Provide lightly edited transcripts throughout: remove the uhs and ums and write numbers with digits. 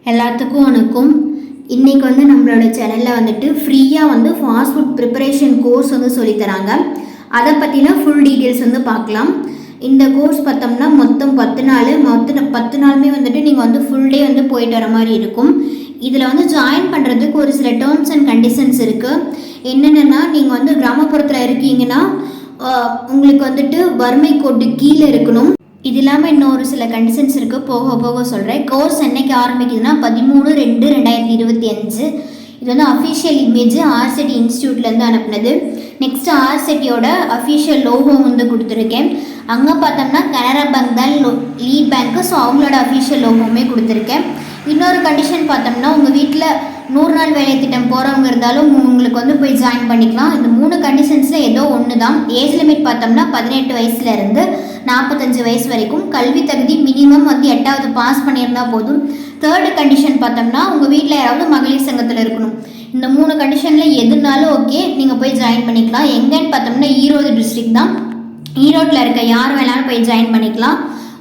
எல்லாத்துக்கும் வணக்கம். இன்றைக்கி நம்மளோட சேனலில் ஃப்ரீயாக ஃபாஸ்ட் ஃபுட் ப்ரிப்பரேஷன் கோர்ஸ் சொல்லித்தராங்க. அதை பற்றின ஃபுல் டீட்டெயில்ஸ் பார்க்கலாம். இந்த கோர்ஸ் பார்த்தோம்னா மொத்தம் 10 நாள். 10 நாளுமே நீங்கள் ஃபுல் டே போயிட்டு வர மாதிரி இருக்கும். இதில் ஜாயின் பண்ணுறதுக்கு ஒரு சில டேர்ம்ஸ் அண்ட் கண்டிஷன்ஸ் இருக்குது. என்னென்னா நீங்கள் கிராமப்புறத்தில் இருக்கீங்கன்னா உங்களுக்கு வறுமை கோட்டு கீழே இருக்கணும். இது இல்லாமல் இன்னொரு சில கண்டிஷன்ஸ் இருக்குது, போக போக சொல்கிறேன். கோர்ஸ் என்னைக்கு ஆரம்பிக்குதுன்னா 13/2/2025. இது அஃபிஷியல் இமேஜ் ஆர்செட்டி இன்ஸ்டியூட்லேருந்து அனுப்புனது. நெக்ஸ்ட்டு ஆர்செட்டியோட அஃபிஷியல் லோகோ கொடுத்துருக்கேன். அங்கே பார்த்தோம்னா கனரா பேங்க் தான் லீட் பேங்க்கு, ஸோ அவங்களோட அஃபிஷியல் லோகோவுமே கொடுத்துருக்கேன். இன்னொரு கண்டிஷன் பார்த்தோம்னா உங்கள் வீட்டில் 100 நாள் வேலை திட்டம் போகிறவங்க இருந்தாலும் உங்களுக்கு போய் ஜாயின் பண்ணிக்கலாம். இந்த 3 கண்டிஷன்ஸில் ஏதோ ஒன்று தான். ஏஜ் லிமிட் பார்த்தோம்னா 18 வயசுலேருந்து 45 வயசு வரைக்கும். கல்வி தகுதி மினிமம் 8வது பாஸ் பண்ணியிருந்தால் போதும். தேர்டு கண்டிஷன் பார்த்தோம்னா உங்கள் வீட்டில் யாராவது மகளிர் சங்கத்தில் இருக்கணும். இந்த 3 கண்டிஷனில் எதுனாலும் ஓகே, நீங்கள் போய் ஜாயின் பண்ணிக்கலாம். எங்கேன்னு பார்த்தோம்னா ஈரோடு டிஸ்ட்ரிக்ட் தான். ஈரோட்டில் இருக்க யார் வேணாலும் போய் ஜாயின் பண்ணிக்கலாம்.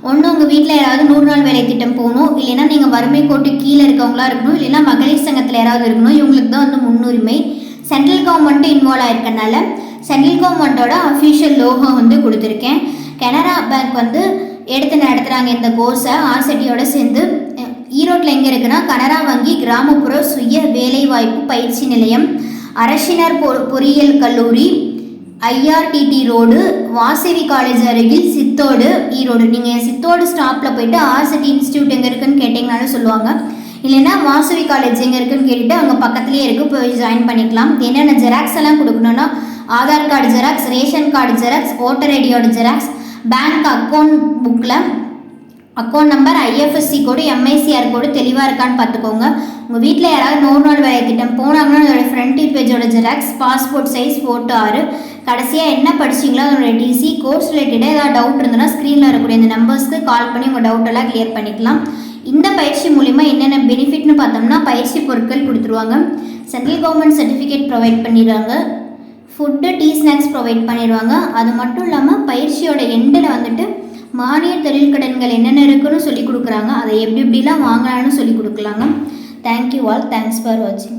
ஒன்று உங்கள் வீட்டில் யாராவது 100 நாள் வேலை திட்டம் போகணும், இல்லைன்னா நீங்கள் வறுமை கோட்டு கீழே இருக்கவங்களா இருக்கணும், இல்லைன்னா மகளிர் சங்கத்தில் யாராவது இருக்கணும். இவங்களுக்கு தான் முன்னுரிமை. சென்ட்ரல் கவர்மெண்ட்டு இன்வால்வ் ஆயிருக்கனால சென்ட்ரல் கவர்மெண்ட்டோட அஃபிஷியல் லோகோ கொடுத்துருக்கேன். கனரா பேங்க் எடுத்து நடத்துகிறாங்க இந்த கோர்ஸை ஆர்செட்டியோட சேர்ந்து. ஈரோட்டில் எங்கே இருக்குன்னா கனரா வங்கி கிராமப்புற சுய வேலைவாய்ப்பு பயிற்சி நிலையம், அரசினர் பொறியியல் கல்லூரி, ஐஆர்டிடி ரோடு, வாசவி காலேஜ் அருகில், சித்தோடு, ஈரோடு. நீங்கள் சித்தோடு ஸ்டாப்பில் போயிட்டு ஆர்செட்டி இன்ஸ்டியூட் எங்கே இருக்குன்னு கேட்டிங்கனாலும் சொல்லுவாங்க. இல்லைன்னா வாசவி காலேஜ் எங்கே இருக்குன்னு கேட்டுட்டு அவங்க பக்கத்துலேயே இருக்குது, போய் ஜாயின் பண்ணிக்கலாம். என்னென்ன ஜெராக்ஸ் எல்லாம் கொடுக்கணுன்னா Aadhaar card xerox, ration card xerox, voter ஐடியோட ஜெராக்ஸ், பேங்க் அக்கௌண்ட் புக்கில் account number, IFSC code, MICR code தெளிவாக இருக்கான்னு பார்த்துக்கோங்க. உங்கள் வீட்டில் யாராவது 100 நாள் வேலை திட்டம் போனாங்கன்னா அதோட ஃப்ரண்ட் பேஜோட ஜெராக்ஸ், பாஸ்போர்ட் சைஸ் ஃபோட்டோ 6, கடைசியாக என்ன படிச்சிங்களோ அதோட டிசி, கோர்ஸ் ரிலேட்டடாக ஏதாவது டவுட் இருந்ததுன்னா ஸ்க்ரீனில் இருக்கக்கூடிய இந்த நம்பர்ஸ்க்கு கால் பண்ணி உங்கள் டவுட்டெல்லாம் கிளியர் பண்ணிக்கலாம். இந்த பயிற்சி மூலிமா என்னென்ன பெனிஃபிட்னு பார்த்தோம்னா பயிற்சி பொருட்கள் கொடுத்துருவாங்க, சென்ட்ரல் கவர்மெண்ட் சர்டிஃபிகேட் ப்ரொவைட் பண்ணிடுறாங்க, ஃபுட்டு டீ ஸ்நாக்ஸ் ப்ரொவைட் பண்ணிடுவாங்க. அது மட்டும் இல்லாமல் பயிற்சியோட எண்டில் மானிய தொழில் கடன்கள் என்னென்ன இருக்குன்னு சொல்லி கொடுக்குறாங்க. அதை எப்படிலாம் வாங்கலாம்னு சொல்லி கொடுக்கலாங்க. Thank you all. தேங்க்ஸ் ஃபார் வாட்சிங்.